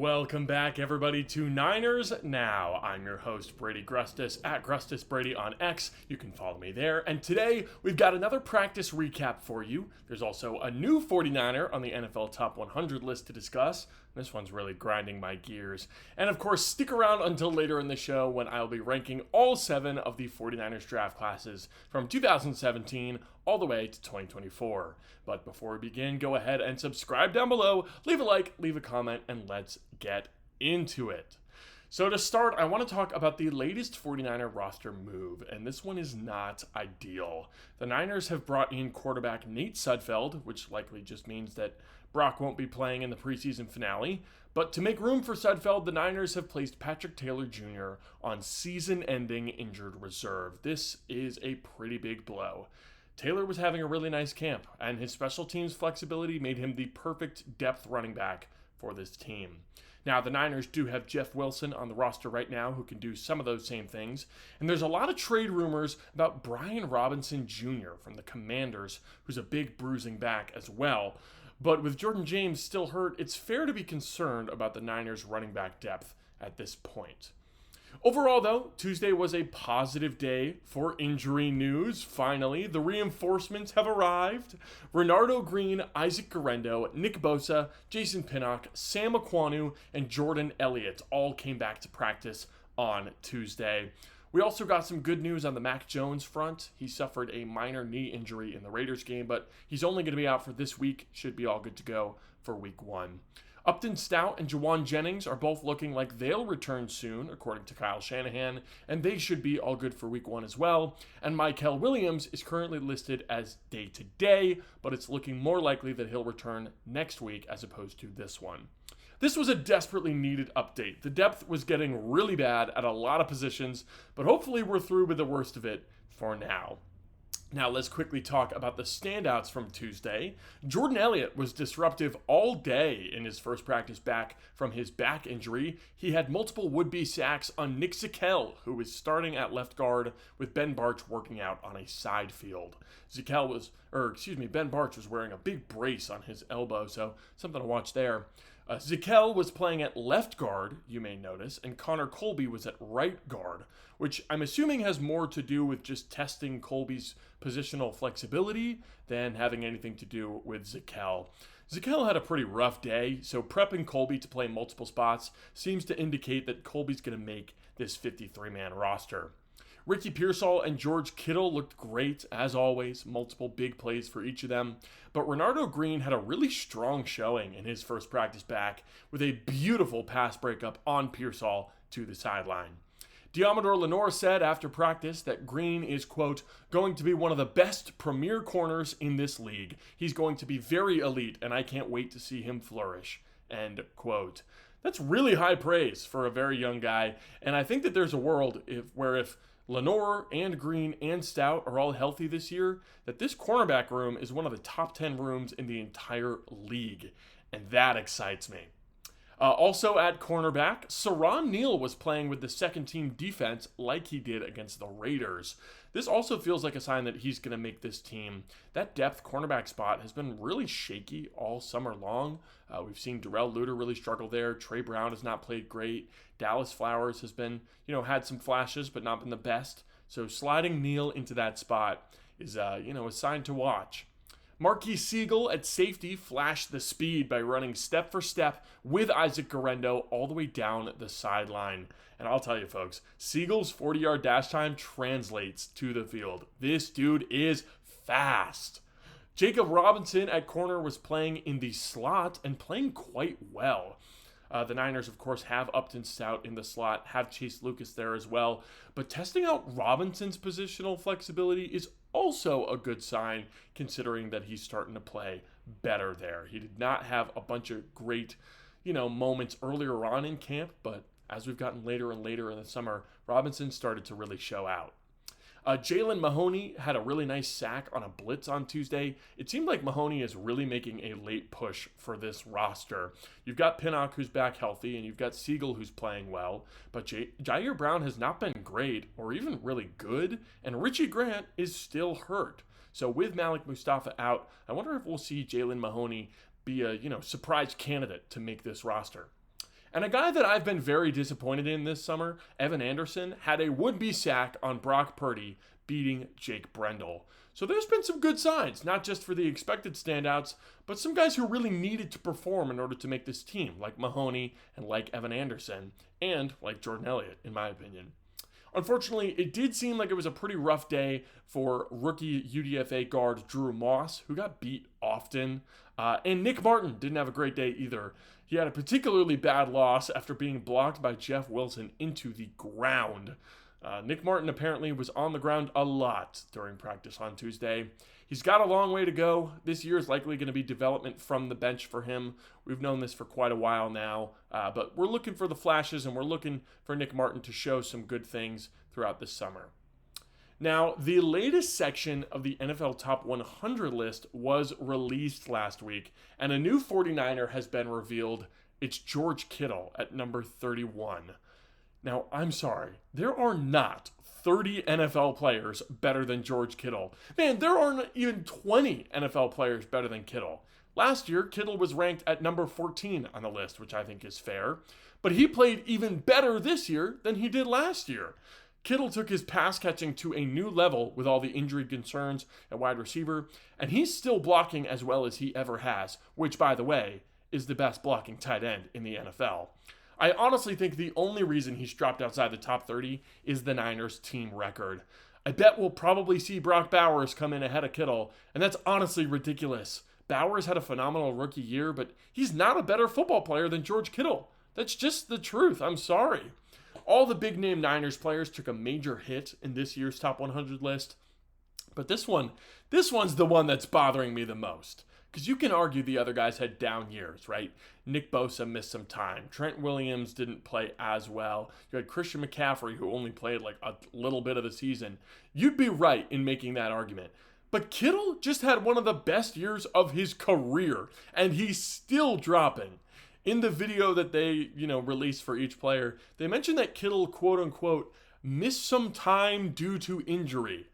Welcome back, everybody, to Niners Now. I'm your host, Brady Grustas, at GrustasBrady on X. You can follow me there. And today, we've got another practice recap for you. There's also a new 49er on the NFL Top 100 list to discuss. This one's really grinding my gears. And of course, stick around until later in the show when I'll be ranking all 7 of the 49ers draft classes from 2017 all the way to 2024. But before we begin, go ahead and subscribe down below, leave a like, leave a comment, and let's get into it. So to start, I want to talk about the latest 49er roster move, and this one is not ideal. The Niners have brought in quarterback Nate Sudfeld, which likely just means that Brock won't be playing in the preseason finale. But to make room for Sudfeld, the Niners have placed Patrick Taylor Jr. on season-ending injured reserve. This is a pretty big blow. Taylor was having a really nice camp, and his special teams flexibility made him the perfect depth running back for this team. Now, the Niners do have Jeff Wilson on the roster right now who can do some of those same things, and there's a lot of trade rumors about Brian Robinson Jr. from the Commanders, who's a big bruising back as well. But with Jordan James still hurt, it's fair to be concerned about the Niners' running back depth at this point. Overall, though, Tuesday was a positive day for injury news. Finally, the reinforcements have arrived. Renardo Green, Isaac Guerendo, Nick Bosa, Jason Pinnock, Sam Aquanu, and Jordan Elliott all came back to practice on Tuesday. We also got some good news on the Mac Jones front. He suffered a minor knee injury in the Raiders game, but he's only going to be out for this week. Should be all good to go for week 1. Upton Stout and Jawan Jennings are both looking like they'll return soon, according to Kyle Shanahan, and they should be all good for week 1 as well. And Michael Williams is currently listed as day-to-day, but it's looking more likely that he'll return next week as opposed to this one. This was a desperately needed update. The depth was getting really bad at a lot of positions, but hopefully we're through with the worst of it for now. Now let's quickly talk about the standouts from Tuesday. Jordan Elliott was disruptive all day in his first practice back from his back injury. He had multiple would-be sacks on Nick Zakelj, who was starting at left guard with Ben Bartch working out on a side field. Ben Bartch was wearing a big brace on his elbow, so something to watch there. Zakelj was playing at left guard, you may notice, and Connor Colby was at right guard, which I'm assuming has more to do with just testing Colby's positional flexibility than having anything to do with Zakelj. Zakelj had a pretty rough day, so prepping Colby to play multiple spots seems to indicate that Colby's going to make this 53-man roster. Ricky Pearsall and George Kittle looked great, as always, multiple big plays for each of them, but Renardo Green had a really strong showing in his first practice back with a beautiful pass breakup on Pearsall to the sideline. Diamador Lenore said after practice that Green is, quote, going to be one of the best premier corners in this league. He's going to be very elite, and I can't wait to see him flourish, end quote. That's really high praise for a very young guy, and I think that there's a world where if Lenore and Green and Stout are all healthy this year, that this cornerback room is one of the top 10 rooms in the entire league, and that excites me. Also at cornerback, Saron Neal was playing with the second-team defense like he did against the Raiders. This also feels like a sign that he's going to make this team. That depth cornerback spot has been really shaky all summer long. We've seen Darrell Luter really struggle there. Trey Brown has not played great. Dallas Flowers has been, had some flashes, but not been the best. So sliding Neal into that spot is, a sign to watch. Marquis Siegel at safety flashed the speed by running step for step with Isaac Guerendo all the way down the sideline. And I'll tell you, folks, Siegel's 40-yard dash time translates to the field. This dude is fast. Jacob Robinson at corner was playing in the slot and playing quite well. The Niners, of course, have Upton Stout in the slot, have Chase Lucas there as well. But testing out Robinson's positional flexibility is also a good sign, considering that he's starting to play better there. He did not have a bunch of great, moments earlier on in camp, but as we've gotten later and later in the summer, Robinson started to really show out. Jalen Mahoney had a really nice sack on a blitz on Tuesday. It seemed like Mahoney is really making a late push for this roster. You've got Pinnock, who's back healthy, and you've got Siegel, who's playing well. But Jair Brown has not been great or even really good, and Richie Grant is still hurt. So with Malik Mustafa out, I wonder if we'll see Jalen Mahoney be a surprise candidate to make this roster. And a guy that I've been very disappointed in this summer, Evan Anderson, had a would-be sack on Brock Purdy, beating Jake Brendel. So there's been some good signs, not just for the expected standouts, but some guys who really needed to perform in order to make this team, like Mahoney and like Evan Anderson, and like Jordan Elliott, in my opinion. Unfortunately, it did seem like it was a pretty rough day for rookie UDFA guard Drew Moss, who got beat often. And Nick Martin didn't have a great day either. He had a particularly bad loss after being blocked by Jeff Wilson into the ground. Nick Martin apparently was on the ground a lot during practice on Tuesday. He's got a long way to go. This year is likely going to be development from the bench for him. We've known this for quite a while now, but we're looking for the flashes, and we're looking for Nick Martin to show some good things throughout this summer. Now, the latest section of the NFL Top 100 list was released last week, and a new 49er has been revealed. It's George Kittle at number 31. Now, I'm sorry, there are not 30 NFL players better than George Kittle. Man, there aren't even 20 NFL players better than Kittle. Last year, Kittle was ranked at number 14 on the list, which I think is fair. But he played even better this year than he did last year. Kittle took his pass catching to a new level with all the injury concerns at wide receiver, and he's still blocking as well as he ever has, which, by the way, is the best blocking tight end in the NFL. I honestly think the only reason he's dropped outside the top 30 is the Niners team record. I bet we'll probably see Brock Bowers come in ahead of Kittle, and that's honestly ridiculous. Bowers had a phenomenal rookie year, but he's not a better football player than George Kittle. That's just the truth. I'm sorry. All the big-name Niners players took a major hit in this year's top 100 list, but this one's the one that's bothering me the most. Because you can argue the other guys had down years, right? Nick Bosa missed some time. Trent Williams didn't play as well. You had Christian McCaffrey, who only played like a little bit of the season. You'd be right in making that argument. But Kittle just had one of the best years of his career, and he's still dropping. In the video that they, released for each player, they mentioned that Kittle, quote-unquote, missed some time due to injury.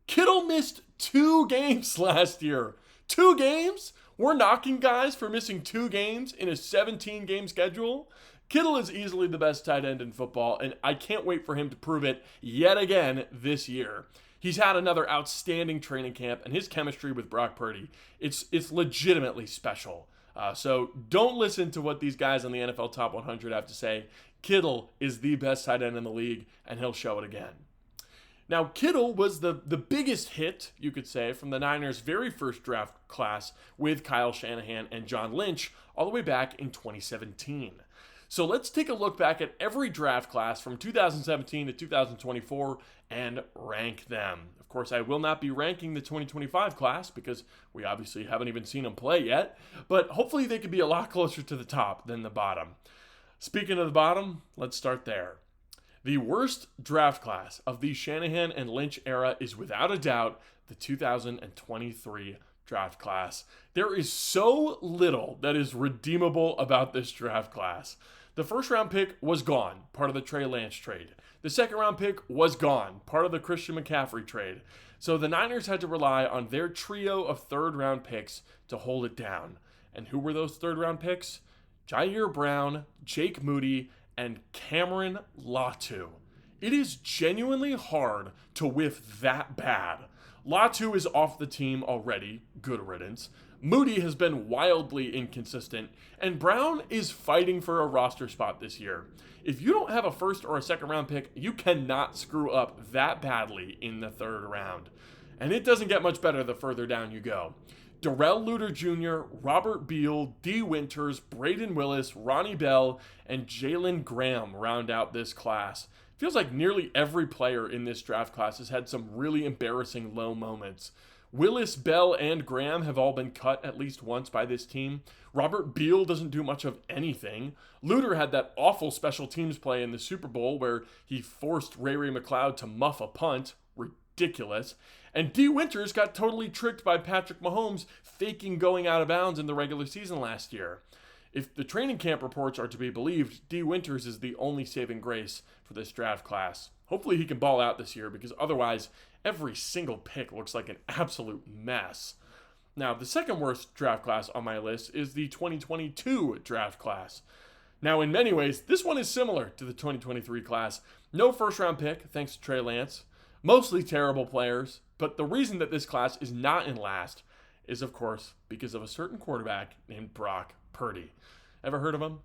Kittle missed 2 games last year. 2 games? We're knocking guys for missing 2 games in a 17-game schedule? Kittle is easily the best tight end in football, and I can't wait for him to prove it yet again this year. He's had another outstanding training camp, and his chemistry with Brock Purdy, it's legitimately special. So don't listen to what these guys on the NFL Top 100 have to say. Kittle is the best tight end in the league, and he'll show it again. Now, Kittle was the biggest hit, you could say, from the Niners' very first draft class with Kyle Shanahan and John Lynch all the way back in 2017. So let's take a look back at every draft class from 2017 to 2024 and rank them. Of course, I will not be ranking the 2025 class because we obviously haven't even seen them play yet, but hopefully they could be a lot closer to the top than the bottom. Speaking of the bottom, let's start there. The worst draft class of the Shanahan and Lynch era is without a doubt the 2023 draft class. There is so little that is redeemable about this draft class. The first round pick was gone, part of the Trey Lance trade. The second round pick was gone, part of the Christian McCaffrey trade. So the Niners had to rely on their trio of third round picks to hold it down. And who were those third round picks? Jair Brown, Jake Moody, and Cameron Latu. It is genuinely hard to whiff that bad. Latu is off the team already, good riddance. Moody has been wildly inconsistent, and Brown is fighting for a roster spot this year. If you don't have a first or a second round pick, you cannot screw up that badly in the third round. And it doesn't get much better the further down you go. Darrell Luter Jr., Robert Beal, D. Winters, Braden Willis, Ronnie Bell, and Jalen Graham round out this class. Feels like nearly every player in this draft class has had some really embarrassing low moments. Willis, Bell, and Graham have all been cut at least once by this team. Robert Beal doesn't do much of anything. Luter had that awful special teams play in the Super Bowl where he forced Ray McCloud to muff a punt. Ridiculous. And D. Winters got totally tricked by Patrick Mahomes faking going out of bounds in the regular season last year. If the training camp reports are to be believed, D. Winters is the only saving grace for this draft class. Hopefully he can ball out this year because otherwise every single pick looks like an absolute mess. Now, the second worst draft class on my list is the 2022 draft class. Now, in many ways, this one is similar to the 2023 class. No first round pick, thanks to Trey Lance. Mostly terrible players, but the reason that this class is not in last is, of course, because of a certain quarterback named Brock Purdy. Ever heard of him?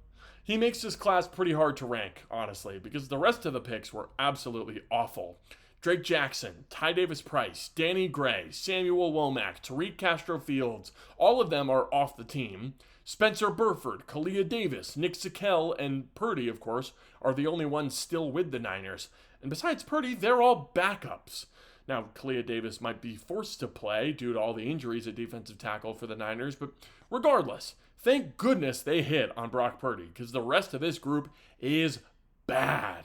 He makes this class pretty hard to rank, honestly, because the rest of the picks were absolutely awful. Drake Jackson, Ty Davis-Price, Danny Gray, Samuel Womack, Tariq Castro-Fields, all of them are off the team. Spencer Burford, Kalia Davis, Nick Zakelj, and Purdy, of course, are the only ones still with the Niners. And besides Purdy, they're all backups. Now, Kalia Davis might be forced to play due to all the injuries at defensive tackle for the Niners, but regardless, thank goodness they hit on Brock Purdy, because the rest of this group is bad.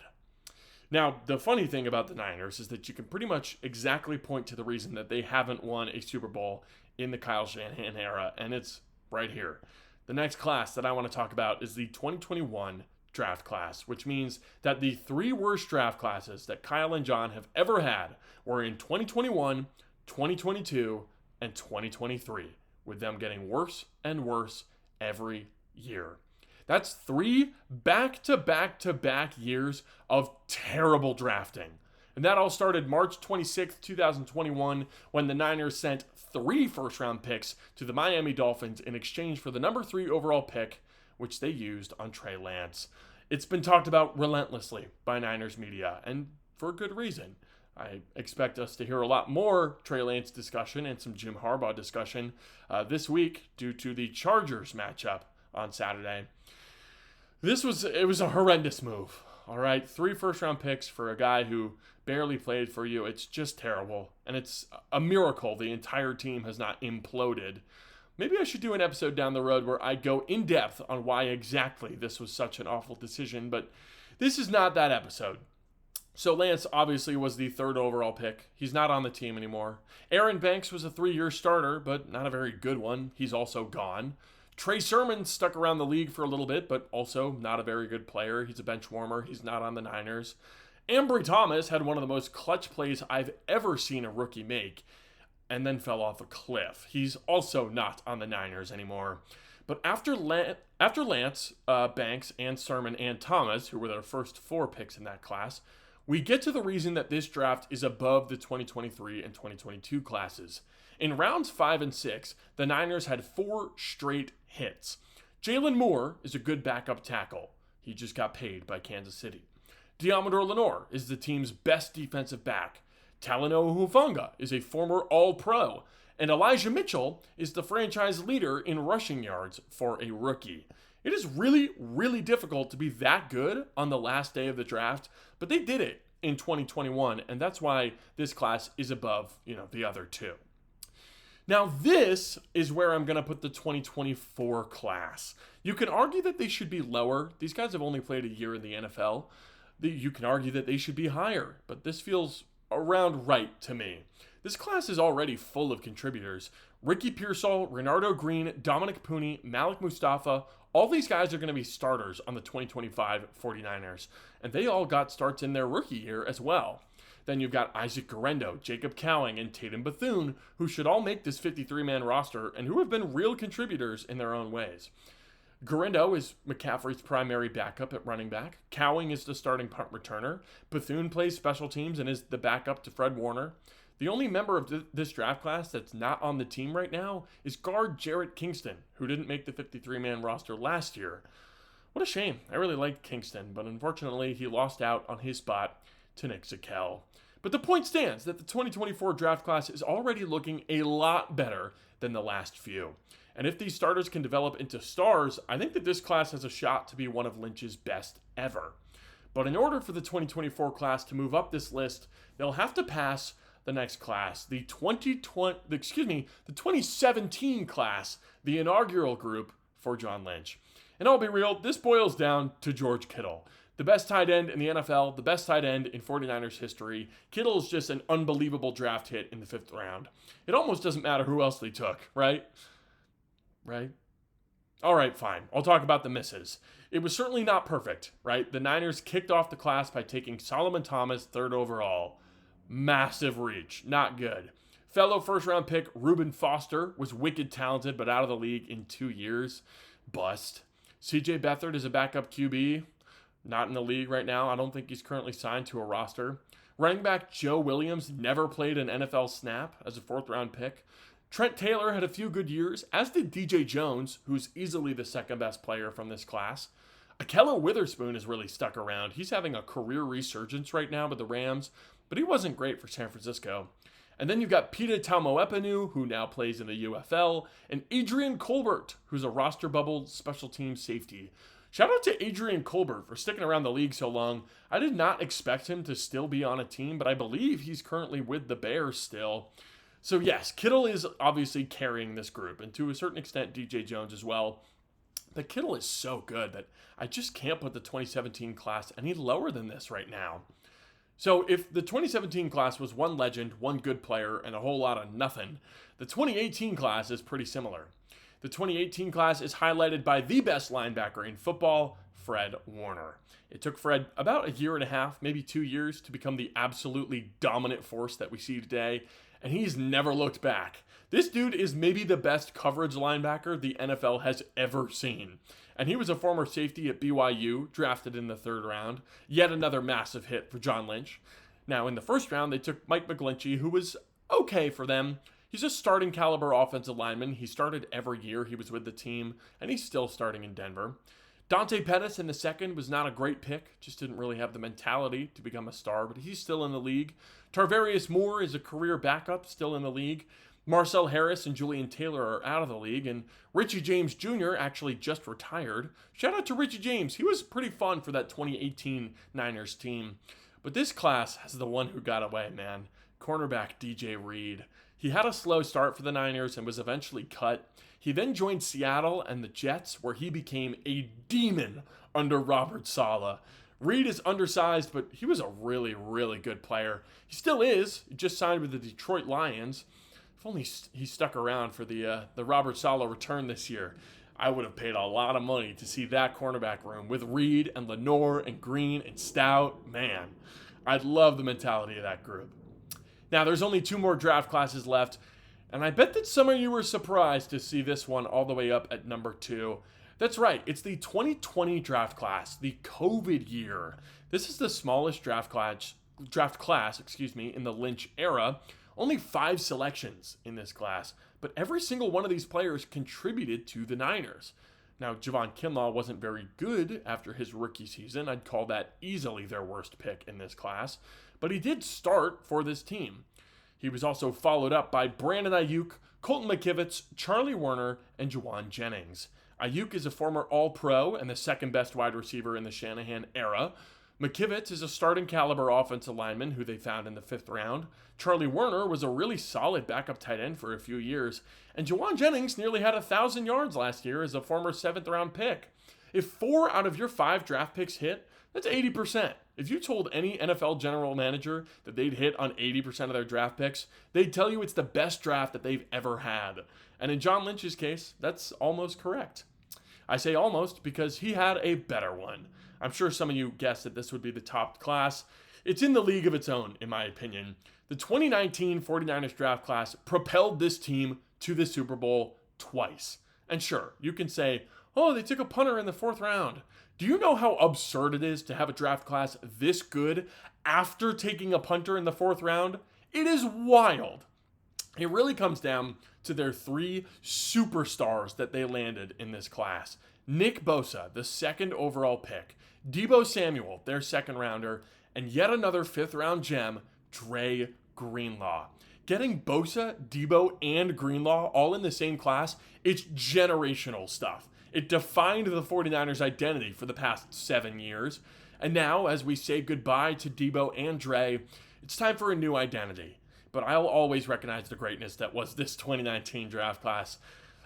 Now, the funny thing about the Niners is that you can pretty much exactly point to the reason that they haven't won a Super Bowl in the Kyle Shanahan era, and it's right here. The next class that I want to talk about is the 2021 draft class, which means that the three worst draft classes that Kyle and John have ever had were in 2021, 2022, and 2023, with them getting worse and worse every year. That's 3 back-to-back-to-back years of terrible drafting. And that all started March 26th, 2021, when the Niners sent 3 first-round picks to the Miami Dolphins in exchange for the number 3 overall pick, which they used on Trey Lance. It's been talked about relentlessly by Niners media, and for good reason. I expect us to hear a lot more Trey Lance discussion and some Jim Harbaugh discussion this week due to the Chargers matchup on Saturday. It was a horrendous move. All right, 3 first-round picks for a guy who barely played for you. It's just terrible, and it's a miracle the entire team has not imploded. Maybe I should do an episode down the road where I go in depth on why exactly this was such an awful decision, but this is not that episode. So Lance obviously was the 3rd overall pick. He's not on the team anymore. Aaron Banks was a 3-year starter, but not a very good one. He's also gone. Trey Sermon stuck around the league for a little bit, but also not a very good player. He's a bench warmer. He's not on the Niners. Ambry Thomas had one of the most clutch plays I've ever seen a rookie make, and then fell off a cliff. He's also not on the Niners anymore. But after Lance, Banks, and Sermon, and Thomas, who were their first 4 picks in that class, we get to the reason that this draft is above the 2023 and 2022 classes. In rounds 5 and 6, the Niners had 4 straight hits. Jalen Moore is a good backup tackle. He just got paid by Kansas City. Diamador Lenore is the team's best defensive back. Talanoa Hufanga is a former All-Pro. And Elijah Mitchell is the franchise leader in rushing yards for a rookie. It is really, really difficult to be that good on the last day of the draft, but they did it in 2021, and that's why this class is above, the other 2. Now, this is where I'm going to put the 2024 class. You can argue that they should be lower. These guys have only played a year in the NFL. You can argue that they should be higher, but this feels around right to me. This class is already full of contributors. Ricky Pearsall, Renardo Green, Dominic Pooney, Malik Mustafa, all these guys are going to be starters on the 2025 49ers, and they all got starts in their rookie year as well. Then you've got Isaac Guerendo, Jacob Cowing, and Tatum Bethune, who should all make this 53-man roster and who have been real contributors in their own ways. Guerendo is McCaffrey's primary backup at running back. Cowing is the starting punt returner. Bethune plays special teams and is the backup to Fred Warner. The only member of this draft class that's not on the team right now is guard Jarrett Kingston, who didn't make the 53-man roster last year. What a shame. I really liked Kingston, but unfortunately he lost out on his spot to Nick Zakelj. But the point stands that the 2024 draft class is already looking a lot better than the last few. And if these starters can develop into stars, I think that this class has a shot to be one of Lynch's best ever. But in order for the 2024 class to move up this list, they'll have to pass the next class, the 2017 class, the inaugural group for John Lynch. And I'll be real, this boils down to George Kittle. The best tight end in the NFL, the best tight end in 49ers history. Kittle is just an unbelievable draft hit in the 5th round. It almost doesn't matter who else they took, right? Right? All right, fine. I'll talk about the misses. It was certainly not perfect, right? The Niners kicked off the class by taking Solomon Thomas 3rd overall. Massive reach. Not good. Fellow first-round pick Reuben Foster was wicked talented, but out of the league in 2 years. Bust. CJ Beathard is a backup QB, not in the league right now. I don't think he's currently signed to a roster. Running back Joe Williams never played an NFL snap as a 4th-round pick. Trent Taylor had a few good years, as did DJ Jones, who's easily the second best player from this class. Akello Witherspoon has really stuck around. He's having a career resurgence right now with the Rams, but he wasn't great for San Francisco. And then you've got Pita Taumoepenu, who now plays in the UFL, and Adrian Colbert, who's a roster bubble special team safety. Shout out to Adrian Colbert for sticking around the league so long. I did not expect him to still be on a team, but I believe he's currently with the Bears still. So yes, Kittle is obviously carrying this group, and to a certain extent DJ Jones as well. But Kittle is so good that I just can't put the 2017 class any lower than this right now. So if the 2017 class was one legend, one good player, and a whole lot of nothing, the 2018 class is pretty similar. The 2018 class is highlighted by the best linebacker in football, Fred Warner. It took Fred about a year and a half, maybe 2 years, to become the absolutely dominant force that we see today, and he's never looked back. This dude is maybe the best coverage linebacker the NFL has ever seen. And he was a former safety at BYU, drafted in the 3rd round. Yet another massive hit for John Lynch. Now, in the 1st round, they took Mike McGlinchey, who was okay for them. He's a starting caliber offensive lineman. He started every year he was with the team, and he's still starting in Denver. Dante Pettis in the 2nd was not a great pick, just didn't really have the mentality to become a star, but he's still in the league. Tarvarius Moore is a career backup, still in the league. Marcel Harris and Julian Taylor are out of the league, and Richie James Jr. actually just retired. Shout out to Richie James. He was pretty fun for that 2018 Niners team. But this class has the one who got away, man. Cornerback DJ Reed. He had a slow start for the Niners and was eventually cut. He then joined Seattle and the Jets, where he became a demon under Robert Saleh. Reed is undersized, but he was a really, really good player. He still is. He just signed with the Detroit Lions. If only he stuck around for the Robert Saleh return this year. I would have paid a lot of money to see that cornerback room with Reed and Lenore and Green and Stout. Man, I'd love the mentality of that group. Now, there's only 2 more draft classes left, and I bet that some of you were surprised to see this one all the way up at number 2. That's right, it's the 2020 draft class, the COVID year. This is the smallest draft class, in the Lynch era. Only 5 selections in this class, but every single one of these players contributed to the Niners. Now, Javon Kinlaw wasn't very good after his rookie season. I'd call that easily their worst pick in this class, but he did start for this team. He was also followed up by Brandon Ayuk, Colton McKivitz, Charlie Werner, and Juwan Jennings. Ayuk is a former All-Pro and the 2nd best wide receiver in the Shanahan era. McKivitz is a starting caliber offensive lineman who they found in the 5th round. Charlie Werner was a really solid backup tight end for a few years. And Juwan Jennings nearly had 1,000 yards last year as a former 7th round pick. If 4 out of your 5 draft picks hit, that's 80%. If you told any NFL general manager that they'd hit on 80% of their draft picks, they'd tell you it's the best draft that they've ever had. And in John Lynch's case, that's almost correct. I say almost because he had a better one. I'm sure some of you guessed that this would be the top class. It's in the league of its own, in my opinion. The 2019 49ers draft class propelled this team to the Super Bowl twice. And sure, you can say, oh, they took a punter in the 4th round. Do you know how absurd it is to have a draft class this good after taking a punter in the 4th round? It is wild. It really comes down to their 3 superstars that they landed in this class. Nick Bosa, the 2nd overall pick. Deebo Samuel, their 2nd rounder. And yet another 5th round gem, Dre Greenlaw. Getting Bosa, Deebo, and Greenlaw all in the same class, it's generational stuff. It defined the 49ers' identity for the past 7 years. And now, as we say goodbye to Deebo and Dre, it's time for a new identity. But I'll always recognize the greatness that was this 2019 draft class.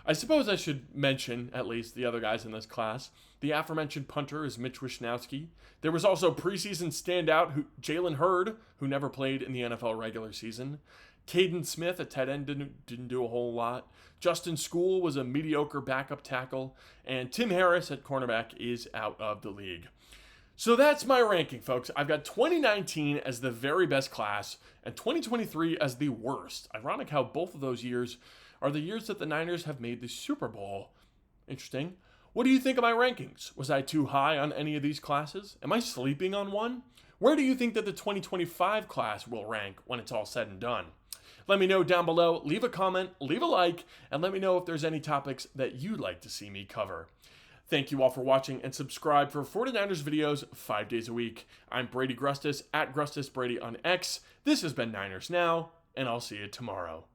I suppose I should mention, at least, the other guys in this class. The aforementioned punter is Mitch Wishnowsky. There was also preseason standout Jalen Hurd, who never played in the NFL regular season. Caden Smith at tight end didn't do a whole lot. Justin School was a mediocre backup tackle. And Tim Harris at cornerback is out of the league. So that's my ranking, folks. I've got 2019 as the very best class and 2023 as the worst. Ironic how both of those years are the years that the Niners have made the Super Bowl. Interesting. What do you think of my rankings? Was I too high on any of these classes? Am I sleeping on one? Where do you think that the 2025 class will rank when it's all said and done? Let me know down below, leave a comment, leave a like, and let me know if there's any topics that you'd like to see me cover. Thank you all for watching, and subscribe for 49ers videos 5 days a week. I'm Brady Grustas at GrustasBrady on X. This has been Niners Now, and I'll see you tomorrow.